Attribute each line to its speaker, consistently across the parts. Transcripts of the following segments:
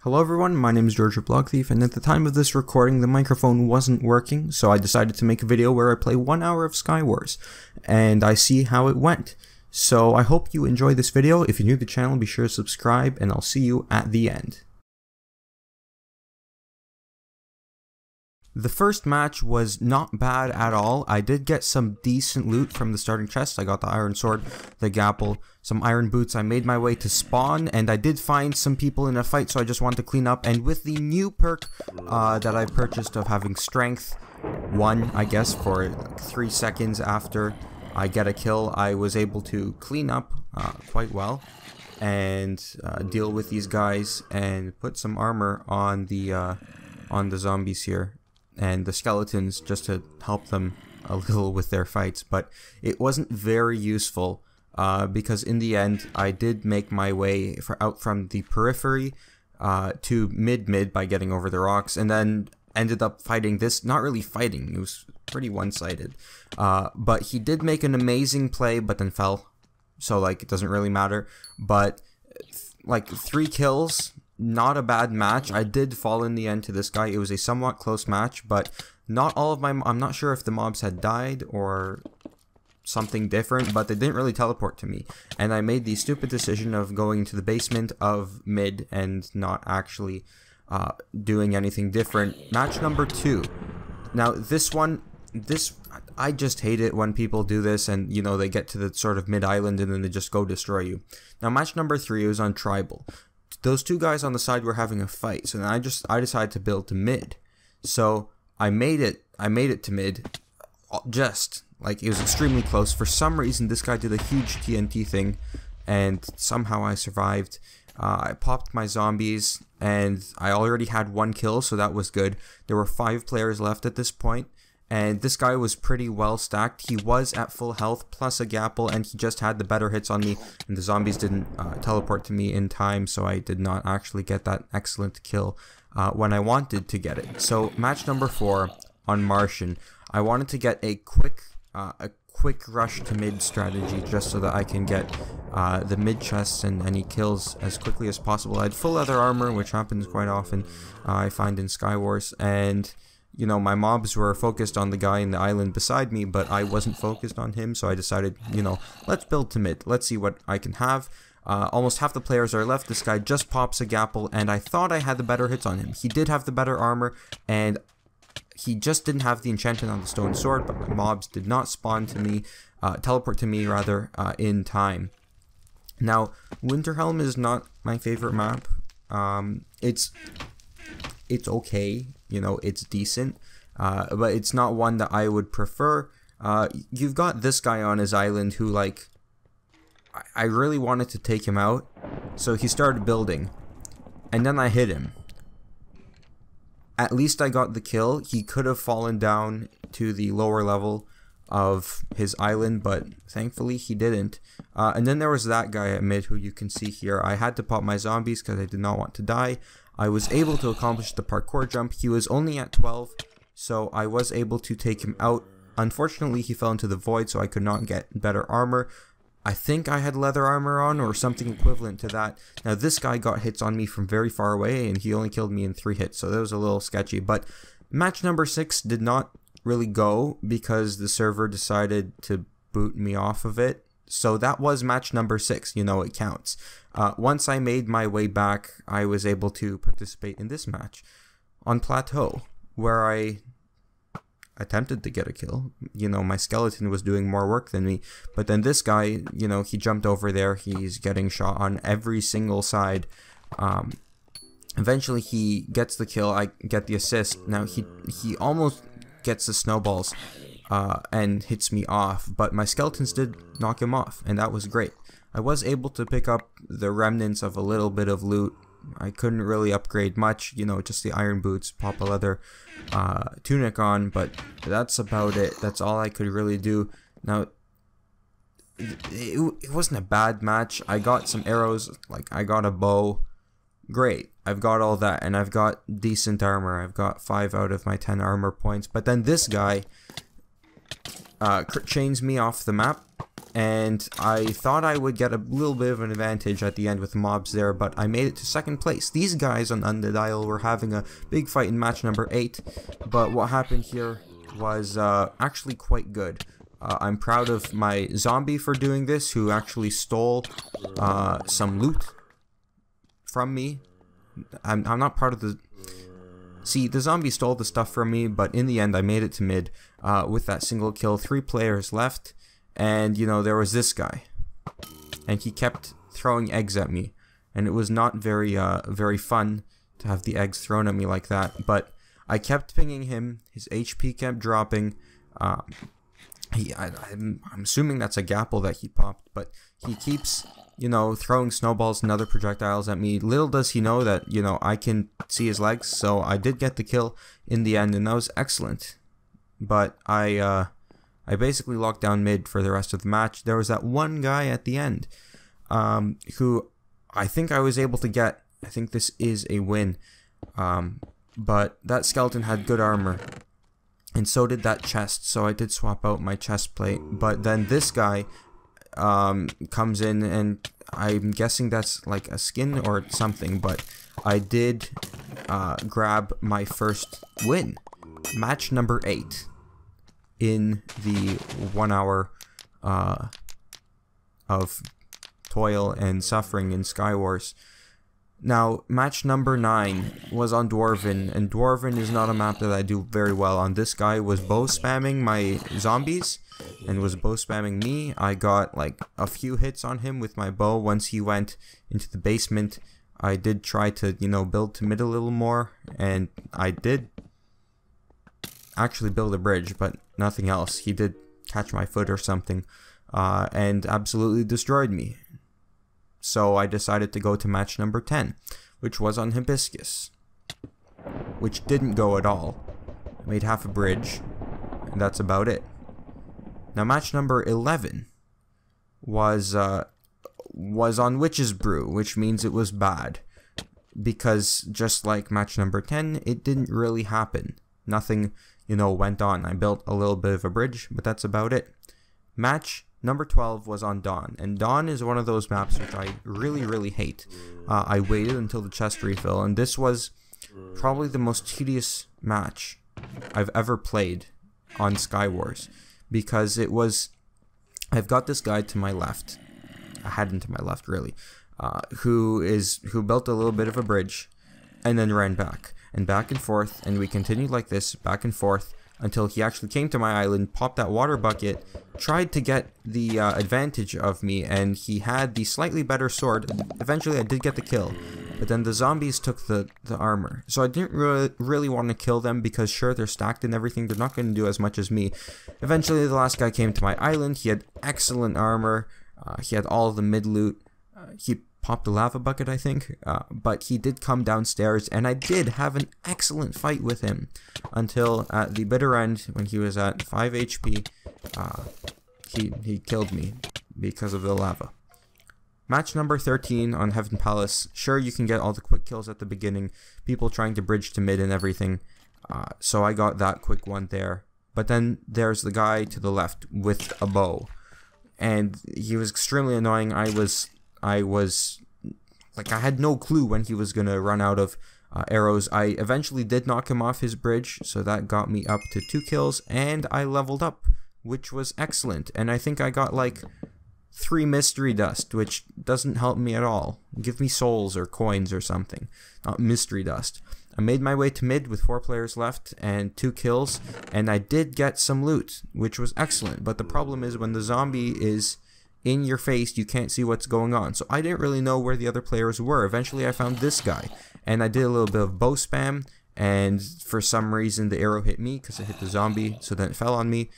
Speaker 1: Hello everyone, my name is George Blog Thief, and at the time of this recording the microphone wasn't working, so I decided to make a video where I play 1 hour of SKYWARS, and I see how it went. So I hope you enjoy this video. If you're new to the channel, be sure to subscribe, and I'll see you at the end. The first match was not bad at all. I did get some decent loot from the starting chest. I got the iron sword, the gapple, some iron boots. I made my way to spawn, and I did find some people in a fight, so I just wanted to clean up. And with the new perk that I purchased of having strength 1, I guess, for 3 seconds after I get a kill, I was able to clean up quite well and deal with these guys and put some armor on the zombies here and the skeletons, just to help them a little with their fights. But it wasn't very useful because in the end I did make my way out from the periphery to mid by getting over the rocks, and then ended up fighting this. Not really fighting, it was pretty one-sided, but he did make an amazing play but then fell, so like it doesn't really matter. But like 3 kills, not a bad match. I did fall in the end to this guy. It was a somewhat close match, but not all of my... I'm not sure if the mobs had died or something different, but they didn't really teleport to me. And I made the stupid decision of going to the basement of mid and not actually doing anything different. Match number 2. Now this I just hate it when people do this and, you know, they get to the sort of mid-island and then they just go destroy you. Now match number 3 was on tribal. Those 2 guys on the side were having a fight, so then I decided to build to mid. So I made it to mid, just like it was extremely close. For some reason this guy did a huge TNT thing and somehow I survived. I popped my zombies and I already had 1 kill, so that was good. There were 5 players left at this point, and this guy was pretty well stacked. He was at full health plus a gapple, and he just had the better hits on me, and the zombies didn't teleport to me in time, so I did not actually get that excellent kill when I wanted to get it. So match number 4 on Martian, I wanted to get a quick rush to mid strategy just so that I can get the mid chests and any kills as quickly as possible. I had full leather armor, which happens quite often, I find in SKYWARS, and you know, my mobs were focused on the guy in the island beside me, but I wasn't focused on him, so I decided, you know, let's build to mid. Let's see what I can have. Almost half the players are left. This guy just pops a gapple, and I thought I had the better hits on him. He did have the better armor, and he just didn't have the enchantment on the stone sword, but my mobs did not spawn to me, teleport to me rather, in time. Now, Winterhelm is not my favorite map. It's okay, you know, it's decent, but it's not one that I would prefer. You've got this guy on his island who, like, I really wanted to take him out, so he started building, and then I hit him. At least I got the kill. He could have fallen down to the lower level of his island, but thankfully he didn't. And then there was that guy at mid who you can see here. I had to pop my zombies because I did not want to die. I was able to accomplish the parkour jump. He was only at 12, so I was able to take him out. Unfortunately, he fell into the void, so I could not get better armor. I think I had leather armor on or something equivalent to that. Now this guy got hits on me from very far away, and he only killed me in 3 hits, so that was a little sketchy. But match number 6 did not really go because the server decided to boot me off of it. So that was match number 6, you know, it counts. Once I made my way back, I was able to participate in this match on Plateau, where I attempted to get a kill. You know, my skeleton was doing more work than me, but then this guy, you know, he jumped over there, he's getting shot on every single side. Eventually he gets the kill, I get the assist. Now he almost gets the snowballs and hits me off, but my skeletons did knock him off, and that was great. I was able to pick up the remnants of a little bit of loot. I couldn't really upgrade much, you know, just the iron boots, pop a leather tunic on, but that's about it. That's all I could really do. Now, it wasn't a bad match. I got some arrows, like I got a bow. Great, I've got all that, and I've got decent armor. I've got 5 out of my 10 armor points, but then this guy chains me off the map, and I thought I would get a little bit of an advantage at the end with mobs there, but I made it to second place. These guys on Undead Isle were having a big fight in match number 8, but what happened here was actually quite good. I'm proud of my zombie for doing this, who actually stole some loot from me. I'm not proud of the... See, the zombie stole the stuff from me, but in the end I made it to mid with that single kill. 3 players left, and you know, there was this guy, and he kept throwing eggs at me, and it was not very fun to have the eggs thrown at me like that, but I kept pinging him. His HP kept dropping. I'm assuming that's a gapple that he popped, but he keeps, you know, throwing snowballs and other projectiles at me. Little does he know that, you know, I can see his legs, so I did get the kill in the end, and that was excellent. But I basically locked down mid for the rest of the match. There was that one guy at the end, who I think I was able to get. I think this is a win. But that skeleton had good armor, and so did that chest, so I did swap out my chest plate. But then this guy comes in, and I'm guessing that's like a skin or something, but I did grab my first win. Match number 8 in the 1 hour of toil and suffering in SKYWARS. Now, match number 9 was on Dwarven, and Dwarven is not a map that I do very well on. This guy was bow spamming my zombies, and was bow spamming me. I got like a few hits on him with my bow. Once he went into the basement, I did try to, you know, build to mid a little more, and I did actually build a bridge, but nothing else. He did catch my foot or something, and absolutely destroyed me. So I decided to go to match number 10, which was on Hibiscus, which didn't go at all. I made half a bridge, and that's about it. Now match number 11 was on Witch's Brew, which means it was bad, because just like match number 10, it didn't really happen. Nothing, you know, went on. I built a little bit of a bridge, but that's about it. Match number 12 was on Dawn, and Dawn is one of those maps which I really hate. I waited until the chest refill, and this was probably the most tedious match I've ever played on SKYWARS, because it was... I've got this guy to my left, I had him to my left really, who built a little bit of a bridge, and then ran back and forth, and we continued like this, back and forth, until he actually came to my island, popped that water bucket, tried to get the advantage of me, and he had the slightly better sword. Eventually I did get the kill, but then the zombies took the armor. So I didn't really want to kill them, because sure, they're stacked and everything, they're not going to do as much as me. Eventually the last guy came to my island. He had excellent armor, he had all of the mid loot, he popped a lava bucket, I think, but he did come downstairs, and I did have an excellent fight with him until at the bitter end, when he was at 5 HP, he killed me because of the lava. Match number 13 on Heaven Palace. Sure, you can get all the quick kills at the beginning, people trying to bridge to mid and everything, so I got that quick one there. But then there's the guy to the left with a bow, and he was extremely annoying. I was like, I had no clue when he was gonna run out of arrows. I eventually did knock him off his bridge, so that got me up to 2 kills, and I leveled up, which was excellent. And I think I got like 3 mystery dust, which doesn't help me at all. Give me souls or coins or something, not mystery dust. I made my way to mid with 4 players left and 2 kills, and I did get some loot, which was excellent. But the problem is, when the zombie is in your face, you can't see what's going on. So I didn't really know where the other players were. Eventually I found this guy, and I did a little bit of bow spam, and for some reason the arrow hit me because it hit the zombie, so then it fell on me.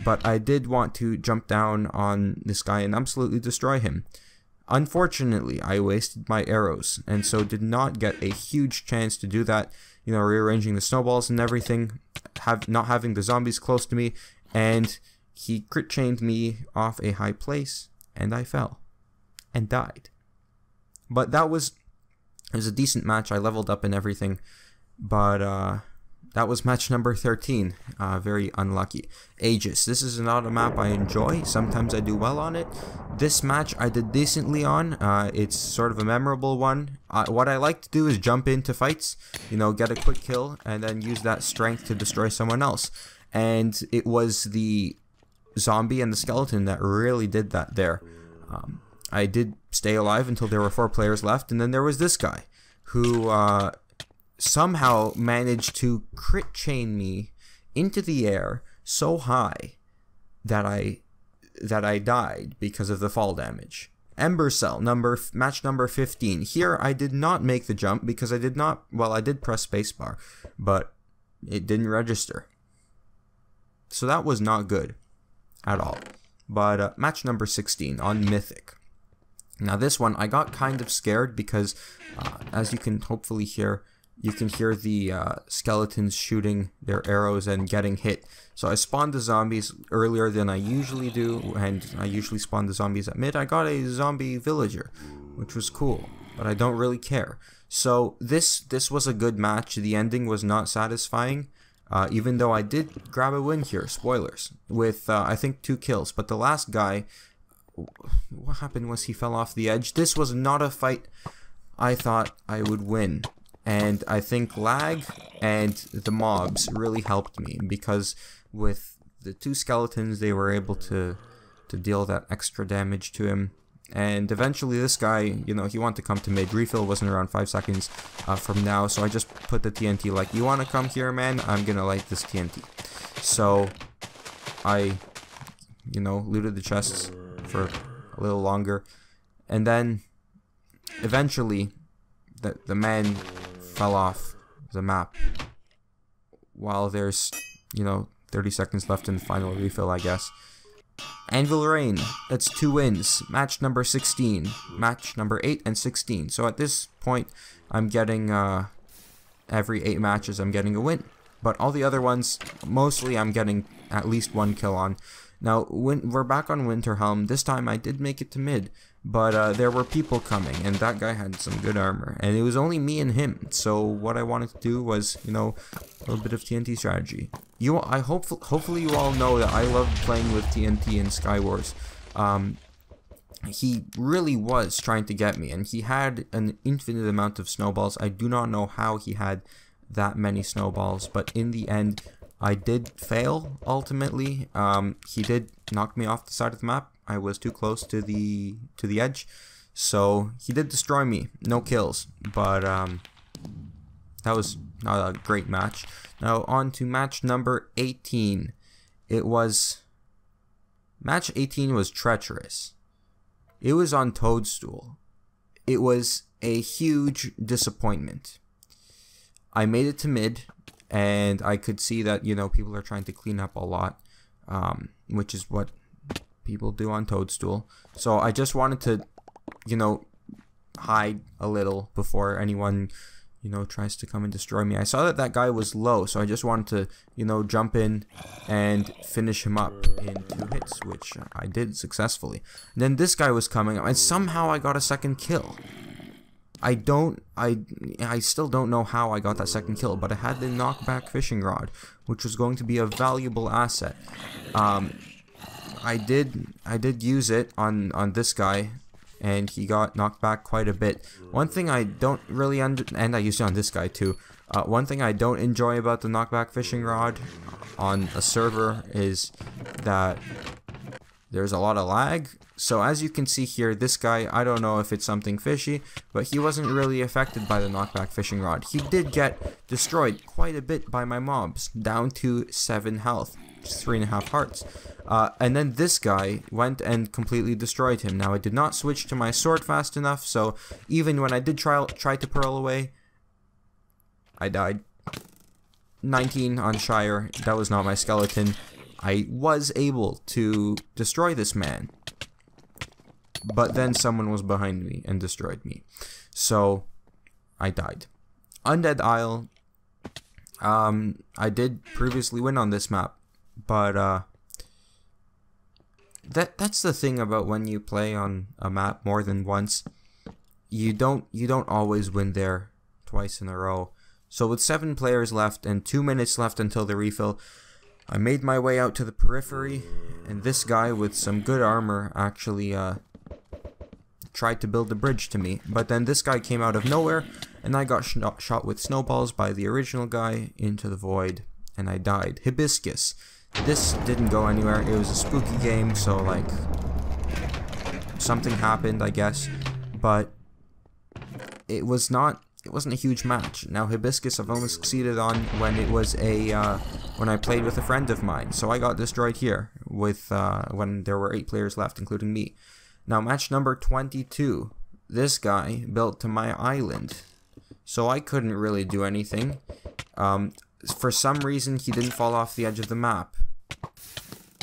Speaker 1: But I did want to jump down on this guy and absolutely destroy him. Unfortunately, I wasted my arrows, and so did not get a huge chance to do that, you know, rearranging the snowballs and everything, not having the zombies close to me, and he crit chained me off a high place, and I fell and died. But it was a decent match. I leveled up and everything, but that was match number 13. Very unlucky. Aegis. This is not a map I enjoy. Sometimes I do well on it. This match I did decently on. It's sort of a memorable one. What I like to do is jump into fights, you know, get a quick kill, and then use that strength to destroy someone else. And it was the zombie and the skeleton that really did that there. I did stay alive until there were 4 players left, and then there was this guy who somehow managed to crit chain me into the air so high that I died because of the fall damage. Ember Cell, match number 15. Here I did not make the jump because I did press spacebar, but it didn't register. So that was not good at all. But match number 16 on Mythic. Now this one I got kind of scared because as you can hopefully hear, you can hear the skeletons shooting their arrows and getting hit. So I spawned the zombies earlier than I usually do, and I usually spawn the zombies at mid. I got a zombie villager, which was cool, but I don't really care. So this was a good match. The ending was not satisfying, even though I did grab a win here, spoilers, with I think 2 kills. But the last guy, what happened was he fell off the edge. This was not a fight I thought I would win. And I think lag and the mobs really helped me, because with the 2 skeletons they were able to deal that extra damage to him. And eventually this guy, you know, he wanted to come to mid. Refill wasn't around 5 seconds from now, so I just put the TNT like, you want to come here, man? I'm gonna light this TNT. So I, you know, looted the chests for a little longer, and then eventually the man fell off the map while there's, you know, 30 seconds left in the final refill, I guess. Anvil Rain, that's 2 wins. Match number 16, match number 8 and 16. So at this point, I'm getting, every 8 matches I'm getting a win. But all the other ones, mostly I'm getting at least 1 kill on. Now, we're back on Winterhelm. This time I did make it to mid, but there were people coming, and that guy had some good armor, and it was only me and him. So what I wanted to do was, you know, a little bit of TNT strategy. Hopefully you all know that I love playing with TNT in SKYWARS. He really was trying to get me, and he had an infinite amount of snowballs. I do not know how he had that many snowballs, but in the end, I did fail, ultimately. He did knock me off the side of the map. I was too close to the edge, so he did destroy me. No kills, but that was not a great match. Now on to match number 18. Match 18 was treacherous. It was on Toadstool. It was a huge disappointment. I made it to mid, and I could see that, you know, people are trying to clean up a lot, which is what people do on Toadstool. So I just wanted to, you know, hide a little before anyone, you know, tries to come and destroy me. I saw that guy was low, so I just wanted to, you know, jump in and finish him up in 2 hits, which I did successfully. And then this guy was coming up, and somehow I got a second kill. I still don't know how I got that second kill, but I had the knockback fishing rod, which was going to be a valuable asset. I did use it on this guy, and he got knocked back quite a bit. One thing I don't really and I used it on this guy too. One thing I don't enjoy about the knockback fishing rod on a server is that there's a lot of lag. So as you can see here, this guy, I don't know if it's something fishy, but he wasn't really affected by the knockback fishing rod. He did get destroyed quite a bit by my mobs, down to 7 health, just 3.5 hearts. And then this guy went and completely destroyed him. Now I did not switch to my sword fast enough, so even when I did try to pearl away, I died. 19 on Shire, that was not my skeleton. I was able to destroy this man, but then someone was behind me and destroyed me, so I died. Undead Isle, I did previously win on this map, but that's the thing about when you play on a map more than once. You don't always win there twice in a row. So with 7 players left and 2 minutes left until the refill, I made my way out to the periphery, and this guy with some good armor actually tried to build a bridge to me. But then this guy came out of nowhere, and I got shot with snowballs by the original guy into the void, and I died. Hibiscus. This didn't go anywhere. It was a spooky game, so like something happened, I guess. But it wasn't a huge match. Now Hibiscus I've only succeeded on when it was when I played with a friend of mine. So I got destroyed here with when there were 8 players left, including me. Now match number 22. This guy built to my island, so I couldn't really do anything. For some reason he didn't fall off the edge of the map.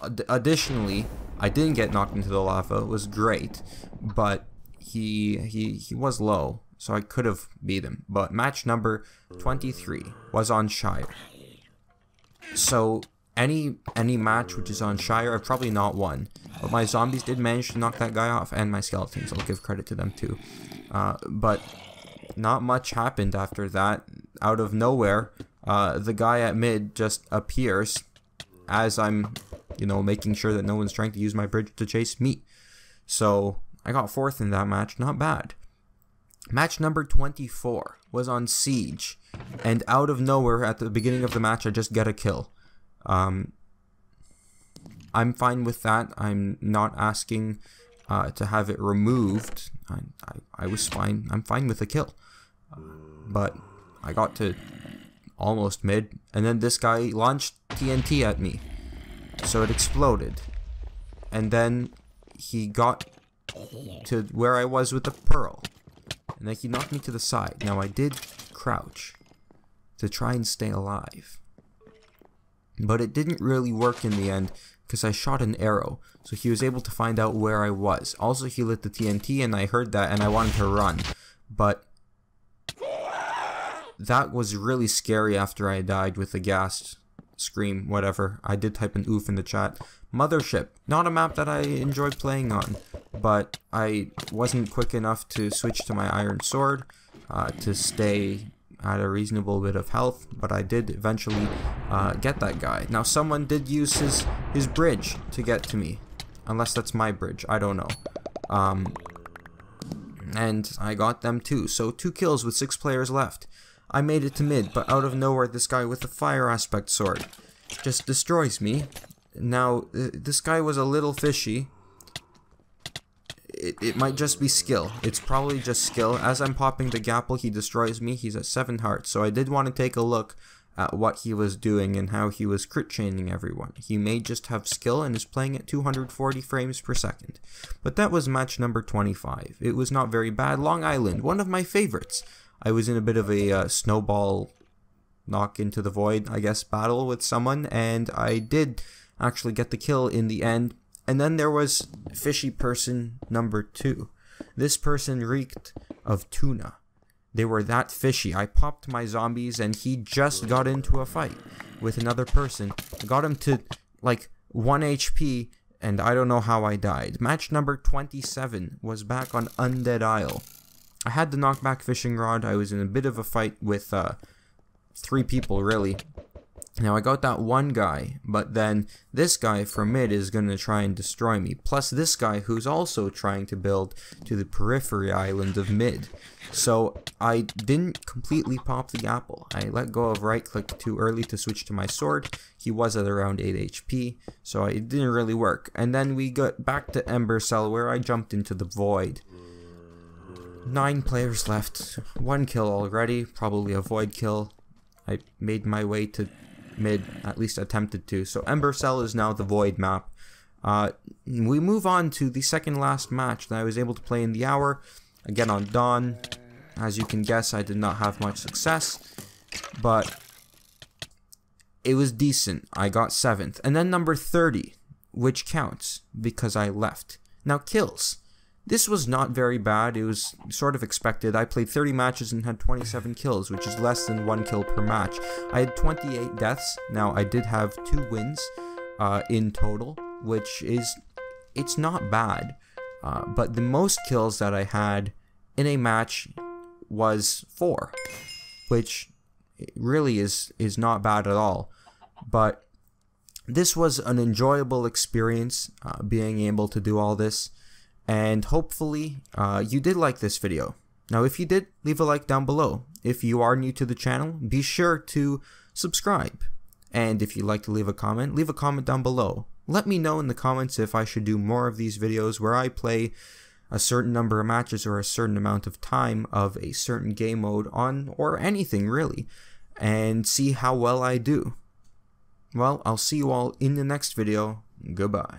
Speaker 1: Additionally, I didn't get knocked into the lava. It was great, but he was low, so I could have beat him. But match number 23 was on Shire. So any match which is on Shire, I've probably not won. But my zombies did manage to knock that guy off, and my skeletons. I'll give credit to them too. But not much happened after that. Out of nowhere, the guy at mid just appears as I'm, making sure that no one's trying to use my bridge to chase me. So I got 4th in that match. Not bad. Match number 24 was on Siege, and out of nowhere at the beginning of the match I just get a kill. I'm fine with that. I'm not asking to have it removed. I was fine. I'm fine with a kill. But I got to almost mid, and then this guy launched TNT at me. So it exploded. And then he got to where I was with the pearl. And then he knocked me to the side. Now I did crouch to try and stay alive. But it didn't really work in the end, because I shot an arrow, so he was able to find out where I was. Also, he lit the TNT, and I heard that, and I wanted to run. But that was really scary after I died with the gas scream, whatever. I did type an oof in the chat. Mothership, not a map that I enjoyed playing on, but I wasn't quick enough to switch to my iron sword to stay at a reasonable bit of health, but I did eventually get that guy. Now someone did use his bridge to get to me, unless that's my bridge, I don't know. And I got them too, so 2 kills with 6 players left. I made it to mid, but out of nowhere this guy with the fire aspect sword just destroys me. Now this guy was a little fishy. It might just be skill. It's probably just skill. As I'm popping the gapple, he destroys me. He's at 7 hearts. So I did want to take a look at what he was doing and how he was crit chaining everyone. He may just have skill and is playing at 240 frames per second. But that was match number 25. It was not very bad. Long Island, one of my favorites. I was in a bit of a snowball knock into the void, I guess, battle with someone, and I did actually get the kill in the end. And then there was fishy person number 2. This person reeked of tuna. They were that fishy. I popped my zombies and he just got into a fight with another person. I got him to like 1 HP and I don't know how I died. Match number 27 was back on Undead Isle. I had the knockback fishing rod. I was in a bit of a fight with 3 people really. Now I got that one guy, but then this guy from mid is going to try and destroy me. Plus this guy who's also trying to build to the periphery island of mid. So I didn't completely pop the apple. I let go of right click too early to switch to my sword. He was at around 8 HP, so it didn't really work. And then we got back to Ember Cell where I jumped into the void. 9 players left. 1 kill already, probably a void kill. I made my way to mid, at least attempted to. So Ember Cell is now the void map. We move on to the second last match that I was able to play in the hour. Again on Dawn. As you can guess, I did not have much success, but it was decent. I got 7th. And then number 30, which counts because I left. Now kills. This was not very bad. It was sort of expected. I played 30 matches and had 27 kills, which is less than 1 kill per match. I had 28 deaths. Now, I did have 2 wins in total, which is, it's not bad. But the most kills that I had in a match was 4, which It really is not bad at all. But this was an enjoyable experience, being able to do all this, and hopefully you did like this video. Now if you did, leave a like down below. If you are new to the channel, be sure to subscribe. And if you'd like to leave a comment down below. Let me know in the comments if I should do more of these videos where I play a certain number of matches or a certain amount of time of a certain game mode on, or anything really, and see how well I do. Well, I'll see you all in the next video. Goodbye.